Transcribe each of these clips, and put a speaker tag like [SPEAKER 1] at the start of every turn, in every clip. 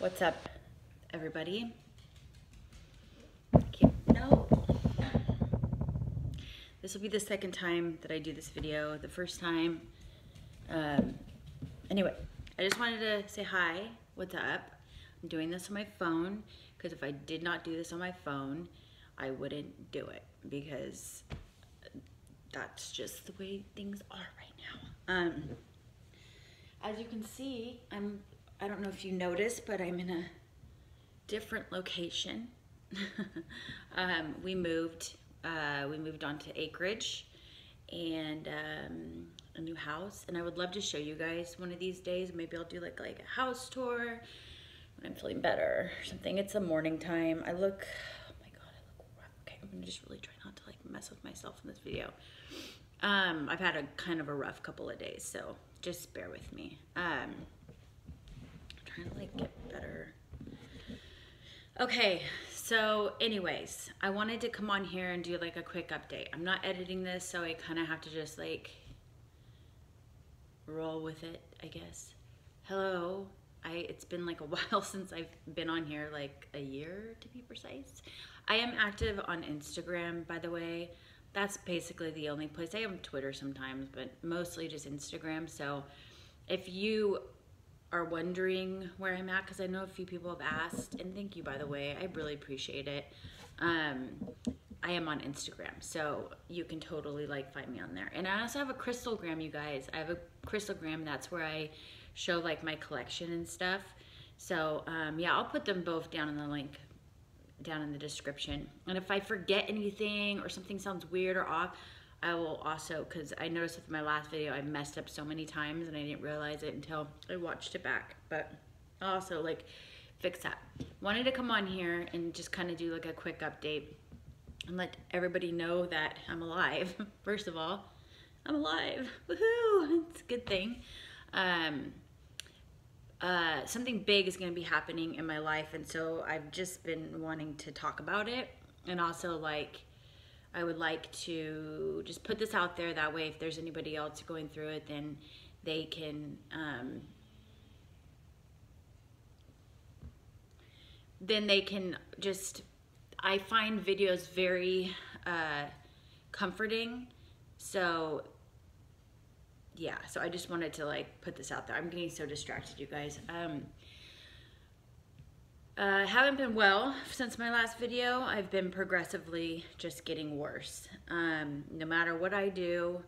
[SPEAKER 1] What's up, everybody? No. This will be the second time that I do this video. The first time, anyway, I just wanted to say hi. What's up? I'm doing this on my phone because if I did not do this on my phone, I wouldn't do it because that's just the way things are right now. As you can see, I don't know if you noticed, but I'm in a different location. We moved on to acreage and a new house, and I would love to show you guys one of these days. Maybe I'll do like a house tour when I'm feeling better or something. It's a morning time. Oh my god, I look rough. Okay, I'm gonna just really try not to like mess with myself in this video. I've had a kind of a rough couple of days, so just bear with me. I'm trying to like get better. Okay, so anyways, I wanted to come on here and do like a quick update. I'm not editing this, so I kind of have to just like roll with it, I guess. Hello, it's been like a while since I've been on here, like a year to be precise. I am active on Instagram, by the way. That's basically the only place. I have Twitter sometimes, but mostly just Instagram. So if you are wondering where I'm at, because I know a few people have asked, and thank you, by the way, I really appreciate it. I am on Instagram, so you can totally like find me on there. And I also have a crystalgram, you guys. I have a crystalgram. That's where I show like my collection and stuff. So yeah, I'll put them both down in the link down in the description. And if I forget anything or something sounds weird or off, I will also, because I noticed with my last video I messed up so many times and I didn't realize it until I watched it back, but I'll also like fix that. Wanted to come on here and just kind of do like a quick update and let everybody know that I'm alive. First of all, I'm alive. Woohoo! It's a good thing. Something big is going to be happening in my life, and so I've just been wanting to talk about it, and also like I would like to just put this out there, that way if there's anybody else going through it, then they can just, I find videos very comforting, so yeah, so I just wanted to like put this out there. I'm getting so distracted, you guys. Haven't been well since my last video. I've been progressively just getting worse. No matter what I do,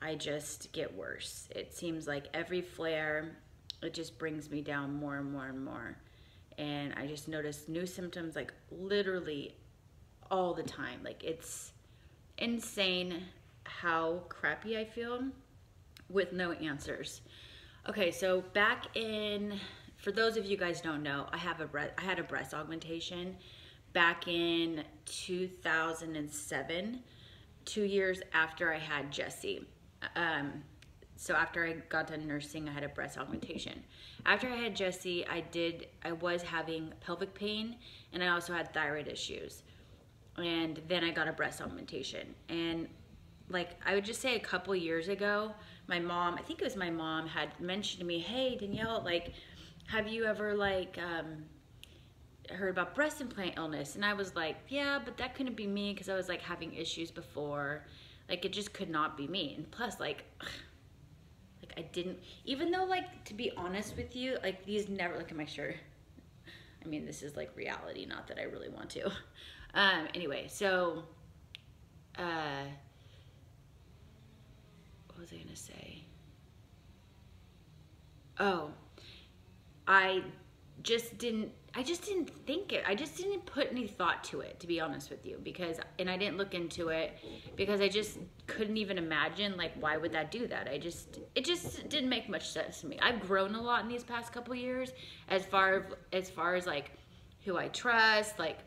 [SPEAKER 1] I just get worse. It seems like every flare, it just brings me down more and more and more. And I just notice new symptoms like literally all the time. Like it's insane how crappy I feel with no answers. Okay, so back in, for those of you guys don't know, I had a breast augmentation back in 2007, 2 years after I had Jessie. So after I got done nursing, I had a breast augmentation. After I had Jessie, I was having pelvic pain, and I also had thyroid issues. And then I got a breast augmentation. And like, I would just say a couple years ago, my mom, I think it was my mom, had mentioned to me, hey, Danielle, like, have you ever like heard about breast implant illness? And I was like, yeah, but that couldn't be me because I was like having issues before. Like, it just could not be me. And plus, like I didn't, even though, like, to be honest with you, like, these never, look at my shirt. I mean, this is like reality, not that I really want to. Anyway, so what was I gonna say? Oh, I just didn't think it. I just didn't put any thought to it, to be honest with you, and I didn't look into it because I just couldn't even imagine, like, why would that do that? It just didn't make much sense to me. I've grown a lot in these past couple years as far as like who I trust, like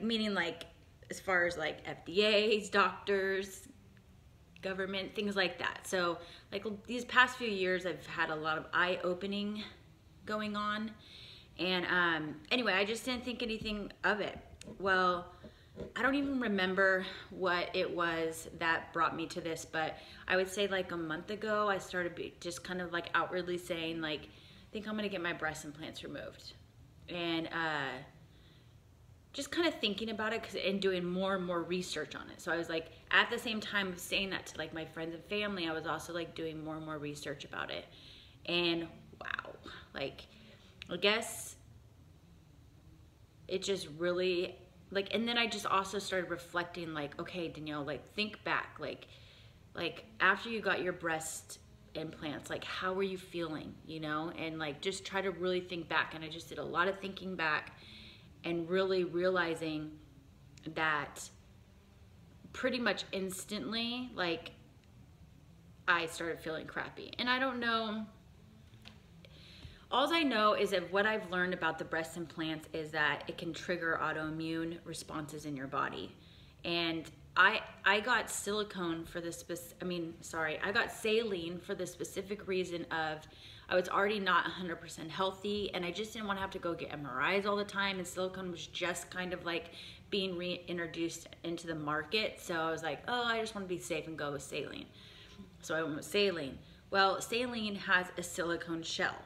[SPEAKER 1] meaning like as far as like FDA's, doctors, government, things like that. So like these past few years, I've had a lot of eye-opening going on. And anyway, I just didn't think anything of it. Well, I don't even remember what it was that brought me to this, but I would say like a month ago, I started just kind of like outwardly saying like think I'm gonna get my breast implants removed. And just kind of thinking about it and doing more and more research on it. So I was like, at the same time of saying that to like my friends and family, I was also like doing more and more research about it. And wow, like, I guess it just really, like, and then I just also started reflecting like, okay, Danielle, like, think back, like after you got your breast implants, like, how were you feeling, you know? And like, just try to really think back. And I just did a lot of thinking back and really realizing that pretty much instantly, like, I started feeling crappy. And I don't know, all I know is that what I've learned about the breast implants is that it can trigger autoimmune responses in your body. And I got silicone for the I got saline for the specific reason of I was already not 100% healthy, and I just didn't want to have to go get MRIs all the time, and silicone was just kind of like being reintroduced into the market. So I was like, oh, I just want to be safe and go with saline. So I went with saline. Well, saline has a silicone shell.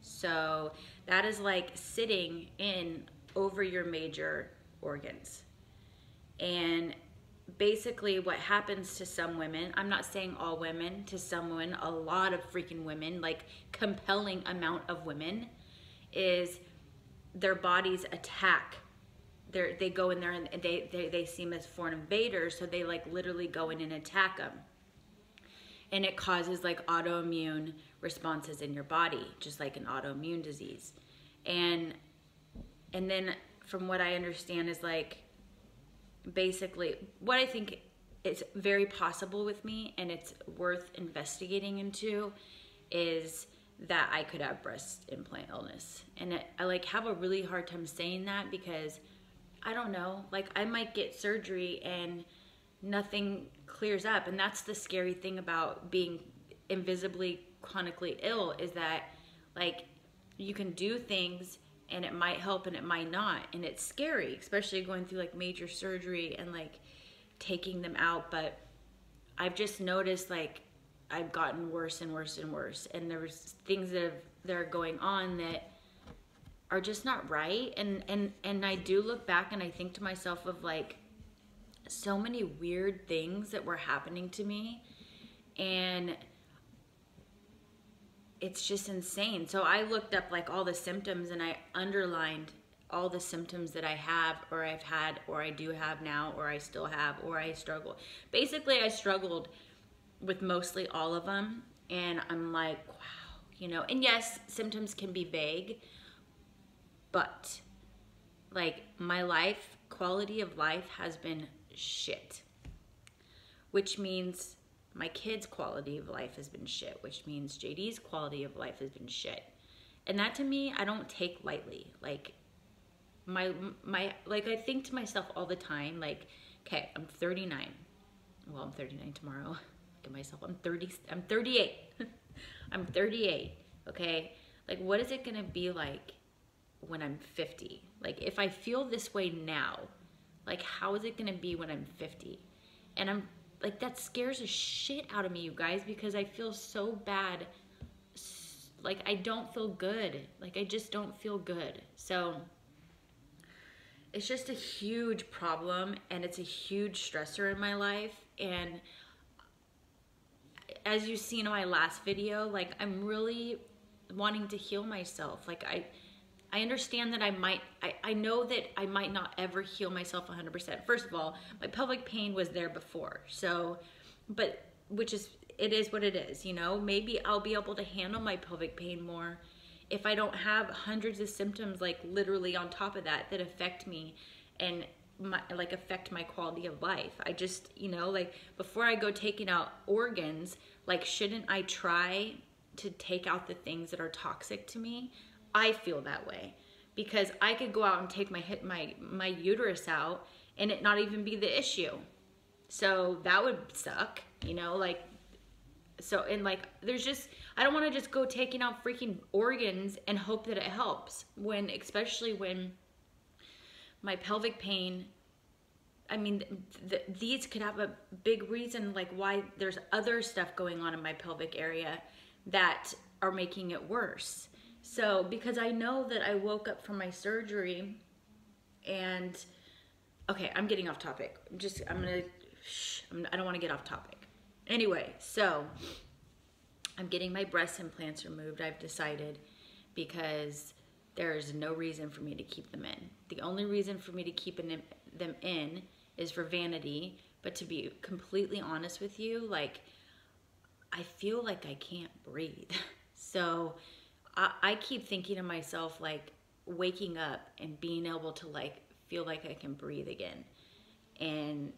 [SPEAKER 1] So that is like sitting in over your major organs. And basically what happens to some women, I'm not saying all women, to some women, a lot of freaking women, like compelling amount of women, is their bodies attack. They go in there and they seem as foreign invaders, so they like literally go in and attack them. And it causes like autoimmune responses in your body, just like an autoimmune disease. And then from what I understand is like, basically what I think is very possible with me, and it's worth investigating into, is that I could have breast implant illness. And I like have a really hard time saying that because I don't know, like I might get surgery and nothing clears up. And that's the scary thing about being invisibly chronically ill, is that like you can do things and it might help and it might not. And it's scary, especially going through like major surgery and like taking them out. But I've just noticed like I've gotten worse and worse and worse. And there's things that are going on that are just not right. And I do look back and I think to myself of like so many weird things that were happening to me. And it's just insane. So I looked up like all the symptoms and I underlined all the symptoms that I have or I've had or I do have now or I still have or I struggle. Basically, I struggled with mostly all of them. And I'm like, wow, you know, and yes, symptoms can be vague, but like my life, quality of life has been shit, which means my kids' quality of life has been shit, which means JD's quality of life has been shit. And that to me, I don't take lightly. Like like I think to myself all the time, like, okay, I'm 39. Well, I'm 39 tomorrow. Look at myself, I'm 38. I'm 38, okay? Like, what is it gonna be like when I'm 50? Like, if I feel this way now, like, how is it gonna be when I'm 50? And I'm like, that scares the shit out of me, you guys, because I feel so bad. Like, I don't feel good. Like, I just don't feel good. So it's just a huge problem, and it's a huge stressor in my life. And as you've seen in my last video, like, I'm really wanting to heal myself. Like, I understand that I know that I might not ever heal myself 100%. First of all, my pelvic pain was there before. So, it is what it is, you know? Maybe I'll be able to handle my pelvic pain more if I don't have hundreds of symptoms, like literally on top of that affect me and affect my quality of life. I just, you know, like before I go taking out organs, like, shouldn't I try to take out the things that are toxic to me? I feel that way because I could go out and take my uterus out and it not even be the issue. So that would suck, you know, like, so, and like, there's just, I don't want to just go taking out freaking organs and hope that it helps especially when my pelvic pain, I mean, these could have a big reason, like why there's other stuff going on in my pelvic area that are making it worse. So because I know that I woke up from my surgery and, okay, I'm getting off topic. I don't want to get off topic. Anyway, so I'm getting my breast implants removed, I've decided, because there is no reason for me to keep them in. The only reason for me to keep them in is for vanity, but to be completely honest with you, like, I feel like I can't breathe. So I keep thinking to myself, like, waking up and being able to, like, feel like I can breathe again. And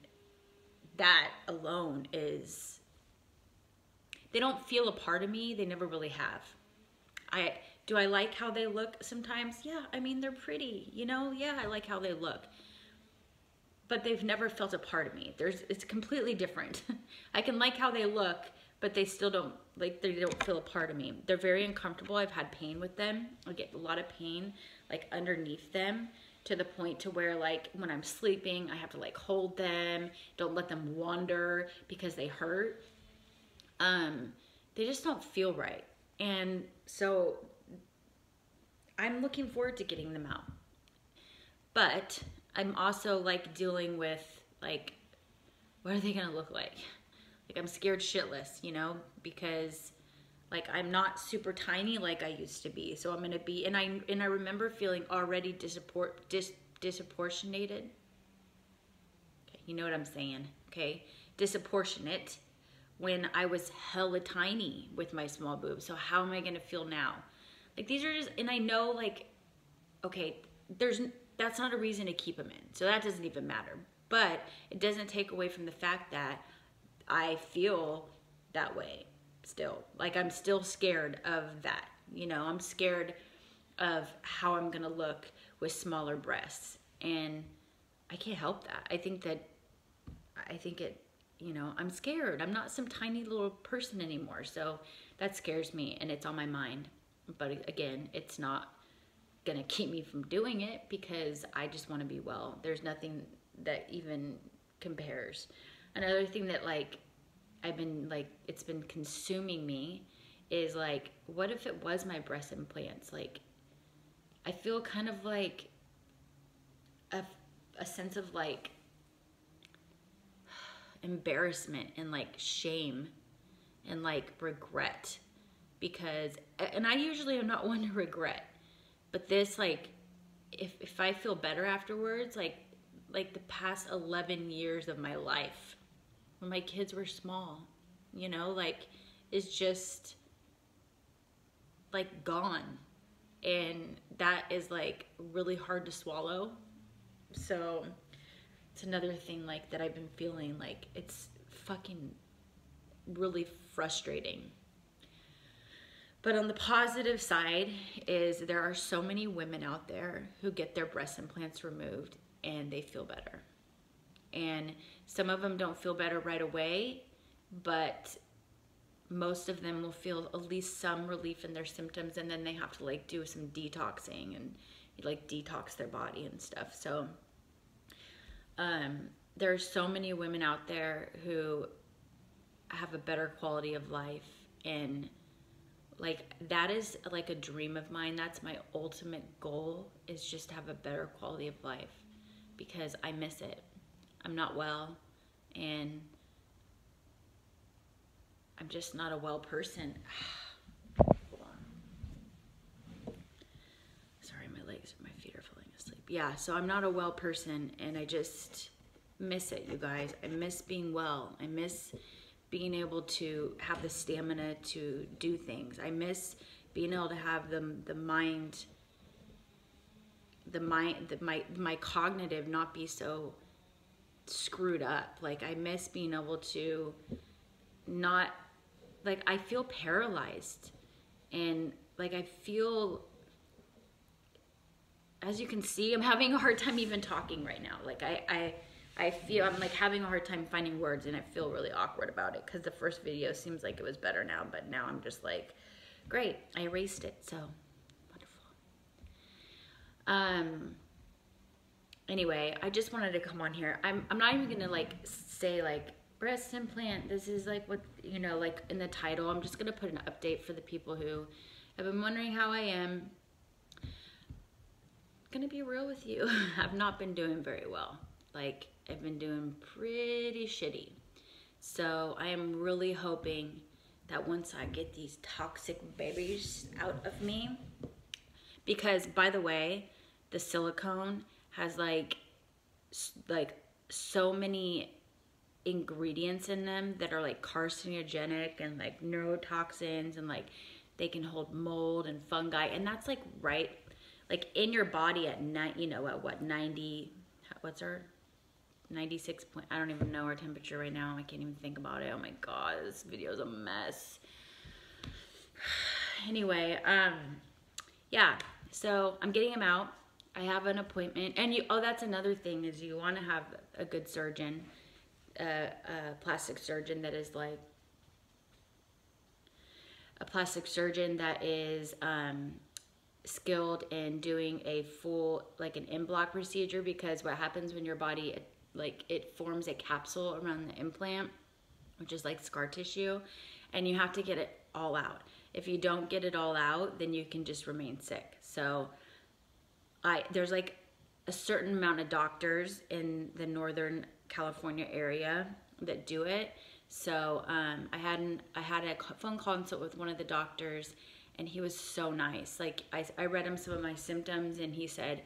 [SPEAKER 1] that alone is, they don't feel a part of me. They never really have. Do I like how they look sometimes? Yeah, I mean, they're pretty, you know? Yeah, I like how they look. But they've never felt a part of me. It's completely different. I can like how they look, but they still don't, like, they don't feel a part of me. They're very uncomfortable. I've had pain with them. I get a lot of pain, like, underneath them, to the point to where, like, when I'm sleeping, I have to, like, hold them, don't let them wander because they hurt. They just don't feel right. And so I'm looking forward to getting them out. But I'm also, like, dealing with, like, what are they gonna look like? Like, I'm scared shitless, you know, because, like, I'm not super tiny like I used to be. So I'm gonna be, and I remember feeling already disproportionated. Okay, you know what I'm saying, okay? Disproportionate when I was hella tiny with my small boobs. So how am I gonna feel now? Like, these are just, and I know, like, okay, that's not a reason to keep them in. So that doesn't even matter. But it doesn't take away from the fact that I feel that way still. Like, I'm still scared of that. You know, I'm scared of how I'm gonna look with smaller breasts. And I can't help that. I think it, you know, I'm scared. I'm not some tiny little person anymore. So that scares me, and it's on my mind. But again, it's not gonna keep me from doing it because I just want to be well. There's nothing that even compares. Another thing that, like, I've been, like, it's been consuming me is, like, what if it was my breast implants? Like, I feel kind of like a sense of, like, embarrassment and, like, shame and, like, regret, because, and I usually am not one to regret, but this, like, if I feel better afterwards, like the past 11 years of my life when my kids were small, you know, like, is just, like, gone. And that is, like, really hard to swallow. So it's another thing, like, that I've been feeling, like, it's fucking really frustrating. But on the positive side is there are so many women out there who get their breast implants removed and they feel better. And some of them don't feel better right away, but most of them will feel at least some relief in their symptoms, and then they have to, like, do some detoxing and, like, detox their body and stuff. So there are so many women out there who have a better quality of life, and, like, that is, like, a dream of mine. That's my ultimate goal, is just to have a better quality of life, because I miss it. I'm not well, and I'm just not a well person. Hold on. Sorry, my feet are falling asleep. Yeah, so I'm not a well person, and I just miss it, you guys. I miss being well. I miss being able to have the stamina to do things. I miss being able to have my cognitive not be so screwed up. Like, I miss being able to not, like, I feel paralyzed, and, like, I feel, as you can see, I'm having a hard time even talking right now. Like, I feel I'm, like, having a hard time finding words, and I feel really awkward about it, because the first video seems like it was better now, but now I'm just like, great, I erased it, so wonderful. Anyway, I just wanted to come on here. I'm not even gonna, like, say, like, breast implant. This is like what, you know, like in the title. I'm just gonna put an update for the people who have been wondering how I am. Gonna be real with you. I've not been doing very well. Like, I've been doing pretty shitty. So I am really hoping that once I get these toxic babies out of me, because by the way, the silicone has like so many ingredients in them that are like carcinogenic and like neurotoxins, and like they can hold mold and fungi, and that's like right like in your body at you know, at what, 90, what's our 96 point, I don't even know our temperature right now. I can't even think about it. Oh my god, this video is a mess. Anyway, yeah, so I'm getting him out. I have an appointment, and oh, that's another thing, is you want to have a good surgeon, a plastic surgeon that is like a plastic surgeon that is skilled in doing a full, like an in-block procedure, because what happens when your body, like, it forms a capsule around the implant, which is like scar tissue, and you have to get it all out. If you don't get it all out, then you can just remain sick. So there's like a certain amount of doctors in the Northern California area that do it. So I had a phone consult with one of the doctors, and he was so nice. Like, I read him some of my symptoms, and he said,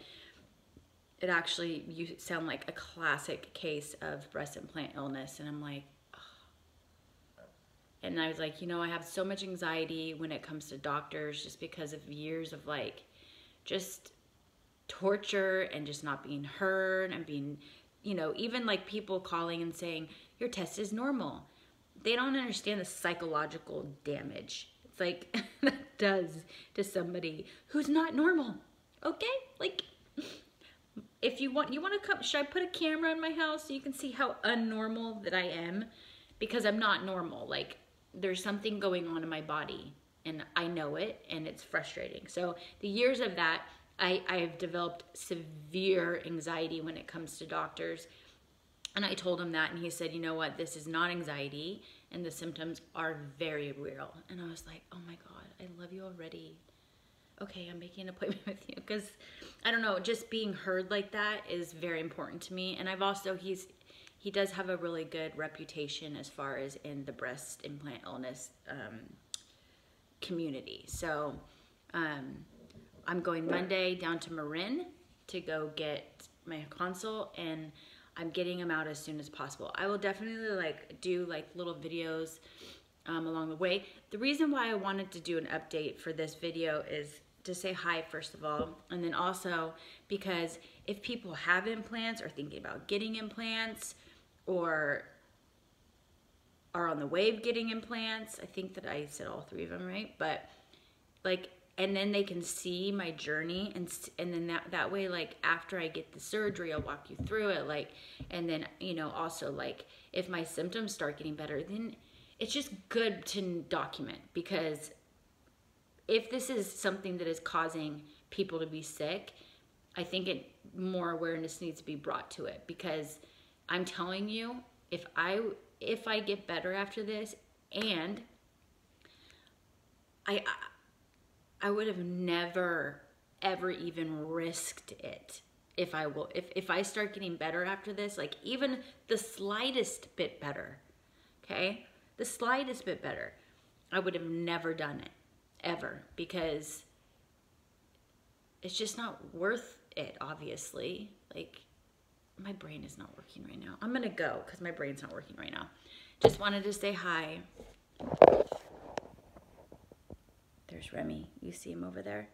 [SPEAKER 1] it actually, you sound like a classic case of breast implant illness. And I'm like, oh. And I was like, you know, I have so much anxiety when it comes to doctors, just because of years of like just torture and just not being heard, and being, you know, even like people calling and saying your test is normal. They don't understand the psychological damage it's like that does to somebody who's not normal. Okay, like, if you want to come, should I put a camera in my house so you can see how unnormal that I am? Because I'm not normal. Like, there's something going on in my body, and I know it, and it's frustrating. So the years of that, I've developed severe anxiety when it comes to doctors. And I told him that, and he said, you know what, this is not anxiety, and the symptoms are very real. And I was like, oh my God, I love you already. Okay, I'm making an appointment with you, because I don't know, just being heard like that is very important to me. And I've also, he does have a really good reputation as far as in the breast implant illness community. So I'm going Monday down to Marin to go get my consult, and I'm getting him out as soon as possible. I will definitely like do like little videos along the way. The reason why I wanted to do an update for this video is to say hi, first of all, and then also because if people have implants or thinking about getting implants or are on the way of getting implants, I think that I said all three of them right, but like, and then they can see my journey, and then that way, like, after I get the surgery, I'll walk you through it, like, and then, you know, also, like, if my symptoms start getting better, then it's just good to document, because if this is something that is causing people to be sick, I think more awareness needs to be brought to it, because I'm telling you, if I get better after this, and I would have never, ever even risked it if I start getting better after this, like even the slightest bit better, okay? The slightest bit better, I would have never done it, ever, because it's just not worth it, obviously. Like, my brain is not working right now. I'm gonna go, because my brain's not working right now. Just wanted to say hi. There's Remy. You see him over there?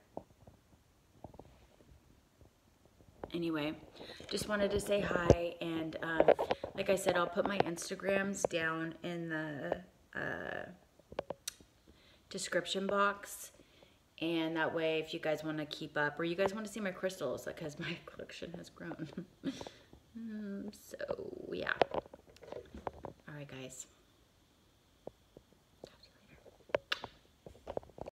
[SPEAKER 1] Anyway, just wanted to say hi, and like I said, I'll put my Instagrams down in the description box, and that way if you guys want to keep up, or you guys want to see my crystals, because my collection has grown. So yeah. All right, guys.